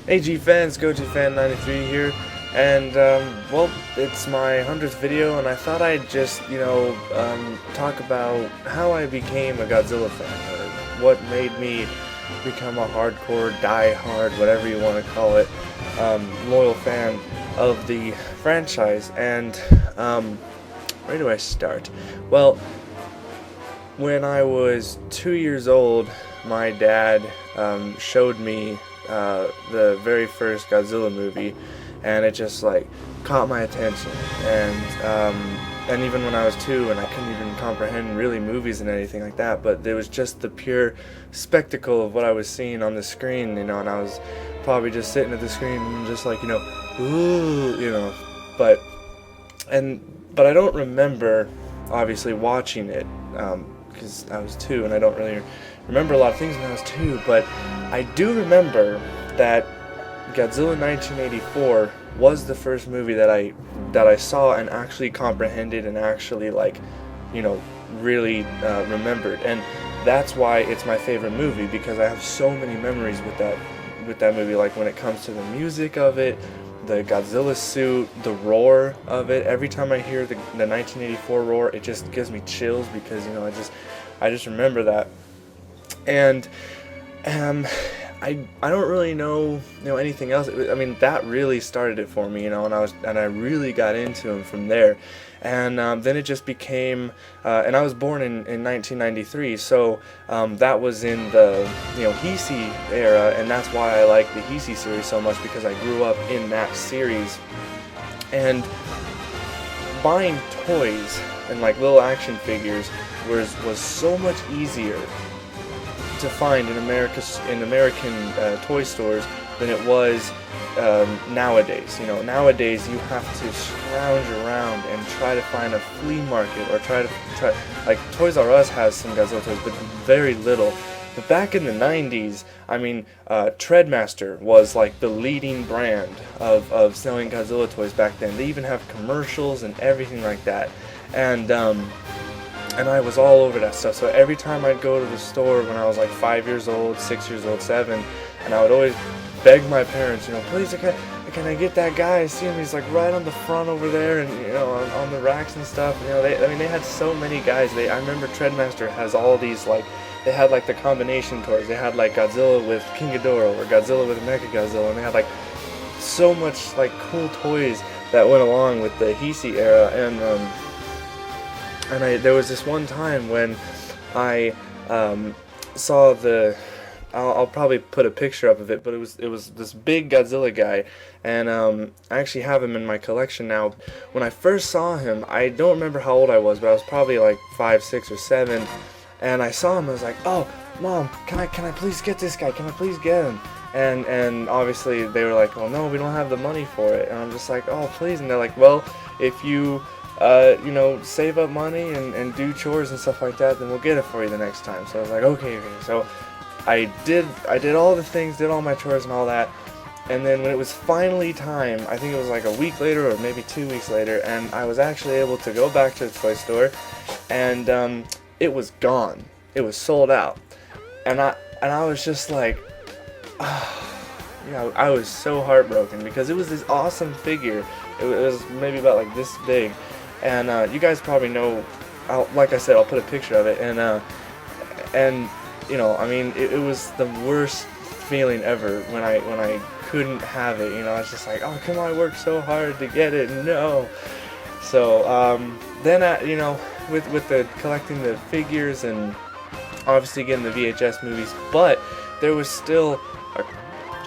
Hey G fans, GoToFan93 here, and well, it's my 100th video, and I thought I'd just, talk about how I became a Godzilla fan, or what made me become a hardcore, die-hard, whatever you want to call it, loyal fan of the franchise. And where do I start? Well, when I was 2 years old, my dad showed me the very first Godzilla movie, and it just like caught my attention. And even when I was two, and I couldn't even comprehend really movies and anything like that, but there was just the pure spectacle of what I was seeing on the screen, and I was probably just sitting at the screen and just like, ooh, but but I don't remember obviously watching it because I was two, and I don't really remember a lot of things when I was two, but I do remember that Godzilla 1984 was the first movie that I saw and actually comprehended and actually really remembered, and that's why it's my favorite movie, because I have so many memories with that movie. Like when it comes to the music of it, the Godzilla suit, the roar of it. Every time I hear the 1984 roar, it just gives me chills, because I just remember that. And I don't really know anything else. I mean, that really started it for me, and I really got into him from there. And then it just became, and I was born in 1993, so that was in the Heisei era, and that's why I like the Heisei series so much, because I grew up in that series. And buying toys and like little action figures was so much easier to find in American toy stores than it was nowadays. Nowadays you have to scrounge around and try to find a flea market, or try like Toys R Us has some Godzilla toys, but very little. But back in the 90s, I mean, Treadmaster was like the leading brand of selling Godzilla toys back then. They even have commercials and everything like that, and I was all over that stuff. So every time I'd go to the store when I was like 5 years old, 6 years old, 7, and I would always beg my parents, please, can I get that guy? I see him, he's like right on the front over there, and on the racks and stuff. They had so many guys. I remember Treadmaster has all these, like, they had like the combination toys. They had like Godzilla with King Ghidorah, or Godzilla with Mechagodzilla, and they had like so much like cool toys that went along with the Heisei era. And there was this one time when I saw I'll probably put a picture up of it, but it was this big Godzilla guy, and I actually have him in my collection now. When I first saw him, I don't remember how old I was, but I was probably like 5, 6, or 7, and I saw him. I was like, "Oh, Mom, can I please get this guy? Can I please get him?" And obviously they were like, "Well, no, we don't have the money for it." And I'm just like, "Oh, please." And they're like, "Well, if you save up money and do chores and stuff like that, then we'll get it for you the next time." So I was like, okay. So I did all the things, did all my chores and all that, and then when it was finally time, I think it was like a week later or maybe 2 weeks later, and I was actually able to go back to the toy store, and it was gone. It was sold out, and I was just like, I was so heartbroken, because it was this awesome figure. It was maybe about like this big. And you guys probably know, like I said, I'll put a picture of it, and I mean, it was the worst feeling ever when I couldn't have it. I was just like, oh, come on, I worked so hard to get it, no. So then with the collecting the figures and obviously getting the VHS movies, but there was still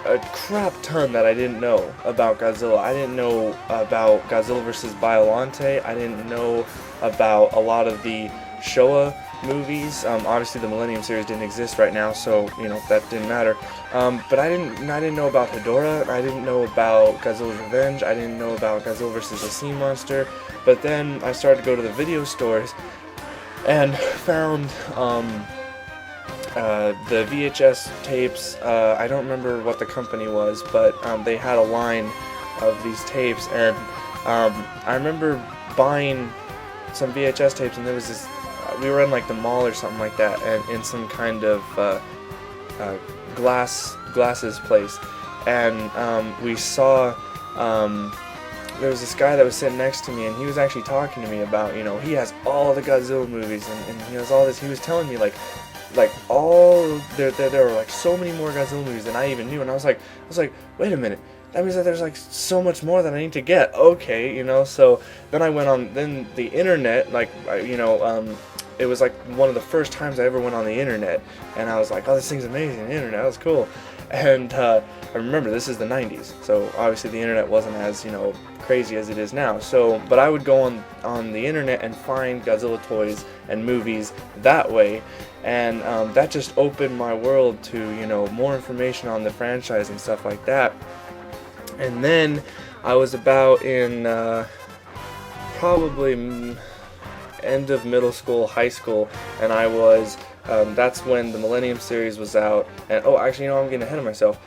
a crap ton that I didn't know about Godzilla. I didn't know about Godzilla vs. Biollante. I didn't know about a lot of the Showa movies. Obviously the Millennium series didn't exist right now, so that didn't matter. But I didn't know about Hedorah. I didn't know about Godzilla's Revenge. I didn't know about Godzilla vs. the Sea Monster. But then I started to go to the video stores and found the VHS tapes. I don't remember what the company was, but they had a line of these tapes, and I remember buying some VHS tapes, and there was this, we were in like the mall or something like that, and in some kind of glasses place, and we saw. There was this guy that was sitting next to me, and he was actually talking to me about, he has all the Godzilla movies, and he has all this. He was telling me like all there were like so many more Godzilla movies than I even knew, and I was like, wait a minute, that means that there's like so much more that I need to get. Okay, so then I went on the internet, like it was like one of the first times I ever went on the internet, and I was like, oh, this thing's amazing, the internet, that was cool. And I remember this is the 90s, so obviously the internet wasn't as crazy as it is now. So, but I would go on the internet and find Godzilla toys and movies that way, and that just opened my world to more information on the franchise and stuff like that. And then I was about in probably end of middle school, high school, and I was. That's when the Millennium series was out, and actually, I'm getting ahead of myself.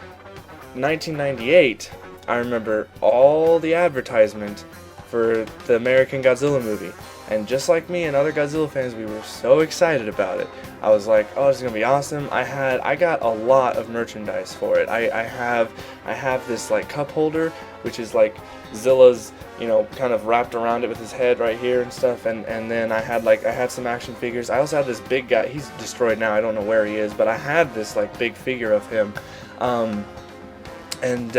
1998, I remember all the advertisement for the American Godzilla movie, and just like me and other Godzilla fans, we were so excited about it. I was like, oh, this is gonna be awesome. I got a lot of merchandise for it. I have this like cup holder, which is like Zilla's, kind of wrapped around it with his head right here and stuff, and then I had some action figures. I also had this big guy, he's destroyed now, I don't know where he is, but I had this like big figure of him, and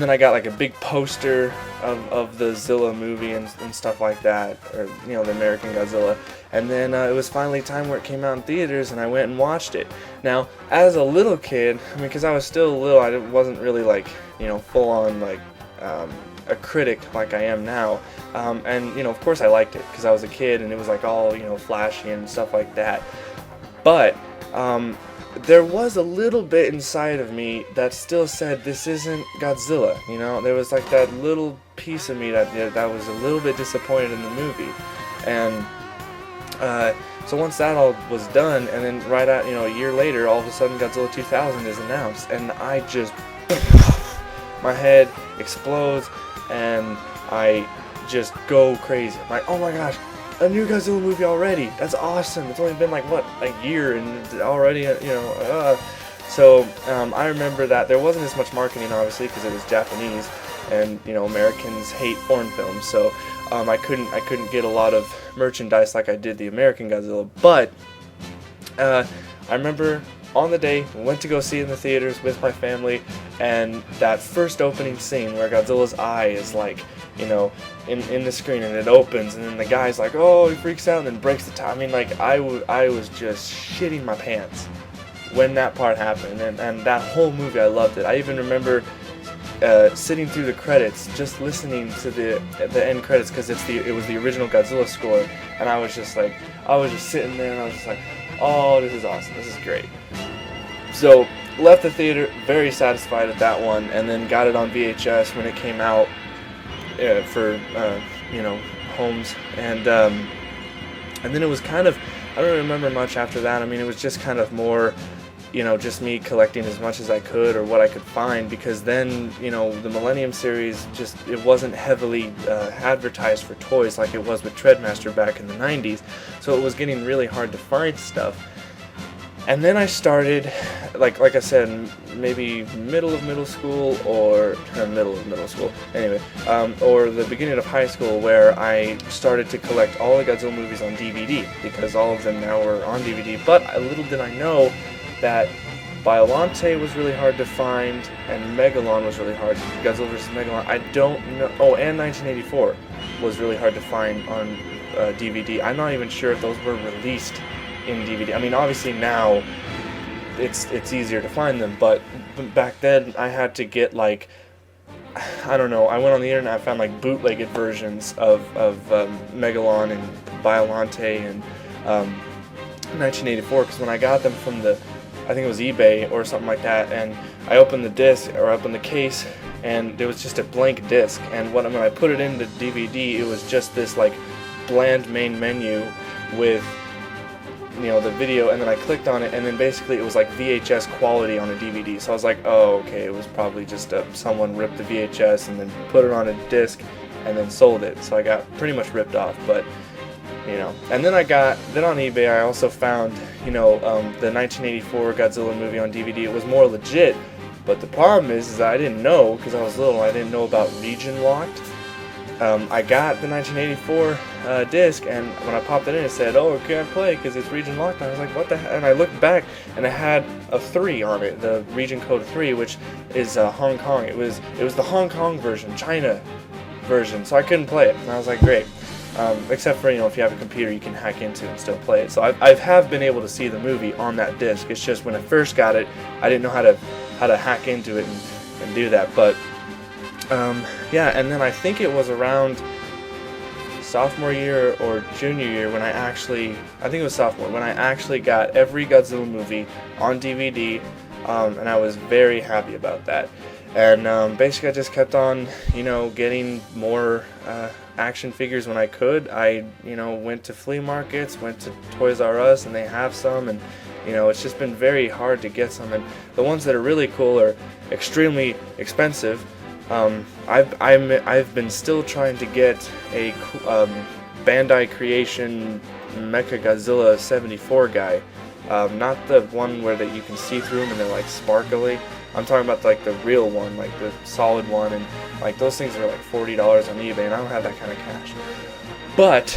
then I got like a big poster of the Zilla movie and stuff like that, or the American Godzilla. And then it was finally time where it came out in theaters, and I went and watched it. Now, as a little kid, because I was still little, I wasn't really like full on like a critic like I am now, and of course I liked it because I was a kid and it was like all flashy and stuff like that. But there was a little bit inside of me that still said this isn't Godzilla. There was like that little piece of me that was a little bit disappointed in the movie, and so once that all was done, and then right at a year later, all of a sudden Godzilla 2000 is announced, and I just my head explodes, and I just go crazy. I'm like, oh my gosh, a new Godzilla movie already! That's awesome! It's only been like a year, and already So I remember that there wasn't as much marketing, obviously, because it was Japanese, and Americans hate foreign films, so I couldn't get a lot of merchandise like I did the American Godzilla. But I remember on the day, went to go see it in the theaters with my family, and that first opening scene where Godzilla's eye is like, in the screen, and it opens, and then the guy's like, oh, he freaks out and then breaks the tie. I mean, like, I was just shitting my pants when that part happened, and that whole movie, I loved it. I even remember sitting through the credits, just listening to the end credits, because it was the original Godzilla score, and I was just sitting there, and I was just like, oh, this is awesome, this is great. So left the theater very satisfied at that one, and then got it on VHS when it came out for homes, and then it was kind of, I don't remember much after that. I mean, it was just kind of more just me collecting as much as I could, or what I could find, because then the Millennium series it wasn't heavily advertised for toys like it was with Treadmaster back in the 90s, so it was getting really hard to find stuff. And then I started, like I said, maybe middle of middle school, or anyway, or the beginning of high school, where I started to collect all the Godzilla movies on DVD, because all of them now were on DVD. But little did I know that Biollante was really hard to find, and Megalon was really hard. Godzilla vs. Megalon, I don't know. Oh, and 1984 was really hard to find on DVD. I'm not even sure if those were released in DVD. I mean, obviously now it's easier to find them, but back then I had to get like, I don't know, I went on the internet, I found like bootlegged versions of Megalon and Biollante and 1984, because when I got them from I think it was eBay or something like that, and I opened the disc, or opened the case, and there was just a blank disc, and when I put it into DVD, it was just this like bland main menu with the video, and then I clicked on it, and then basically it was like VHS quality on a DVD. So I was like, oh, okay, it was probably just someone ripped the VHS and then put it on a disc and then sold it. So I got pretty much ripped off, but and then on eBay I also found the 1984 Godzilla movie on DVD. It was more legit, But the problem is that I didn't know, because I was little, I didn't know about region locked. I got the 1984 disc, and when I popped it in, it said, "Oh, it can't play because it's region locked." And I was like, "What the heck?" And I looked back, and it had a 3 on it, the region code 3, which is Hong Kong. It was the Hong Kong version, China version, so I couldn't play it. And I was like, "Great." Except for, if you have a computer, you can hack into it and still play it. So I have been able to see the movie on that disc. It's just when I first got it, I didn't know how to hack into it and do that. But yeah, and then I think it was around sophomore year or junior year when I think it was sophomore, when I actually got every Godzilla movie on DVD, and I was very happy about that. And basically I just kept on, getting more action figures when I could. I, went to flea markets, went to Toys R Us, and they have some, and it's just been very hard to get some. And the ones that are really cool are extremely expensive. I've been still trying to get a Bandai Creation Mecha Godzilla 74 guy, not the one where that you can see through them and they're like sparkly. I'm talking about like the real one, like the solid one, and like those things are like $40 on eBay, and I don't have that kind of cash. But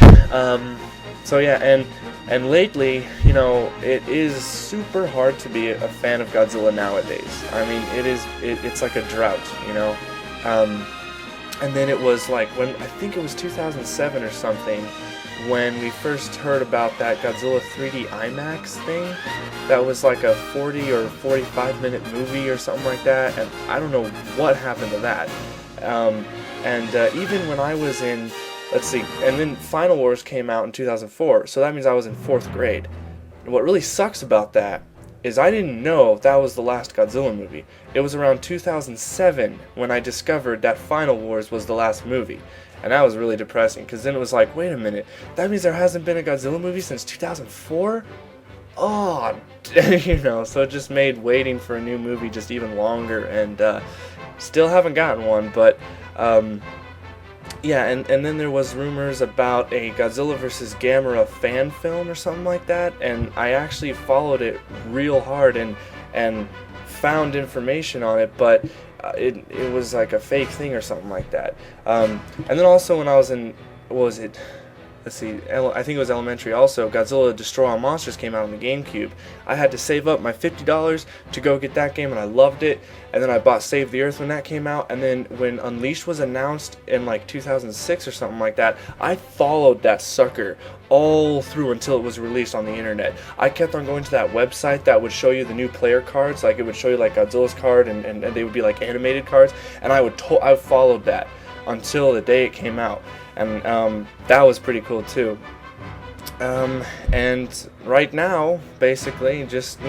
so yeah, and lately, it is super hard to be a fan of Godzilla nowadays. I mean, it's like a drought, and then it was like when I think it was 2007 or something when we first heard about that Godzilla 3D IMAX thing. That was like a 40 or 45 minute movie or something like that, and I don't know what happened to that. Even when I was in, let's see, and then Final Wars came out in 2004, so that means I was in 4th grade. And what really sucks about that is I didn't know that was the last Godzilla movie. It was around 2007 when I discovered that Final Wars was the last movie. And that was really depressing, because then it was like, wait a minute, that means there hasn't been a Godzilla movie since 2004? Oh, so it just made waiting for a new movie just even longer, and still haven't gotten one. But yeah, and then there was rumors about a Godzilla vs. Gamera fan film or something like that, and I actually followed it real hard and found information on it, but it was like a fake thing or something like that. And then also when I was in, what was it? Let's see, I think it was elementary also, Godzilla Destroy All Monsters came out on the GameCube. I had to save up my $50 to go get that game, and I loved it. And then I bought Save the Earth when that came out, and then when Unleashed was announced in like 2006 or something like that, I followed that sucker all through until it was released on the internet. I kept on going to that website that would show you the new player cards, like it would show you like Godzilla's card, and they would be like animated cards, and I followed that until the day it came out. And that was pretty cool too. And right now, basically, just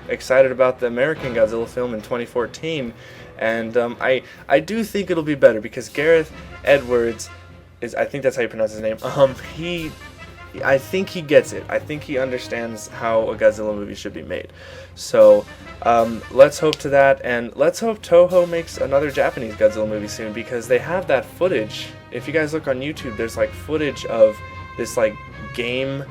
excited about the American Godzilla film in 2014. And I do think it'll be better because Gareth Edwards I think that's how you pronounce his name. I think he gets it. I think he understands how a Godzilla movie should be made. So let's hope to that, and let's hope Toho makes another Japanese Godzilla movie soon, because they have that footage. If you guys look on YouTube, there's like footage of this like game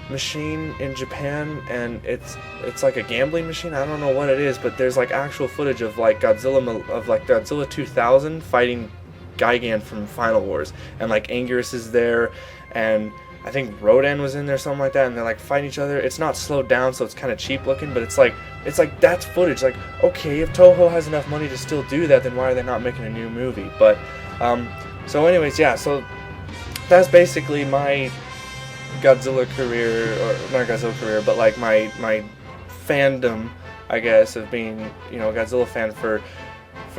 machine in Japan, and it's like a gambling machine. I don't know what it is, but there's like actual footage of like Godzilla 2000 fighting Gigan from Final Wars, and like Anguirus is there, and I think Rodan was in there, something like that, and they're like fighting each other. It's not slowed down, so it's kind of cheap looking, but it's like that's footage. Like, okay, if Toho has enough money to still do that, then why are they not making a new movie? But so anyways, yeah, so that's basically my Godzilla career, or not Godzilla career, but like my fandom, I guess, of being a Godzilla fan for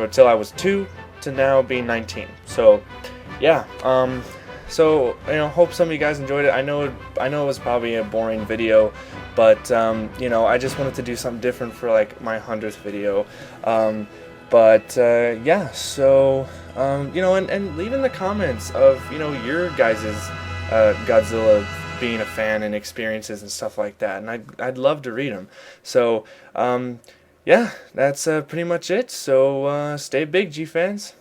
till I was 2 to now being 19. So yeah, so hope some of you guys enjoyed it. I know it was probably a boring video, but I just wanted to do something different for like my 100th video. Yeah, so and leave in the comments of your guys's Godzilla being a fan and experiences and stuff like that, and I'd love to read them. So yeah, that's pretty much it. So stay big, G fans.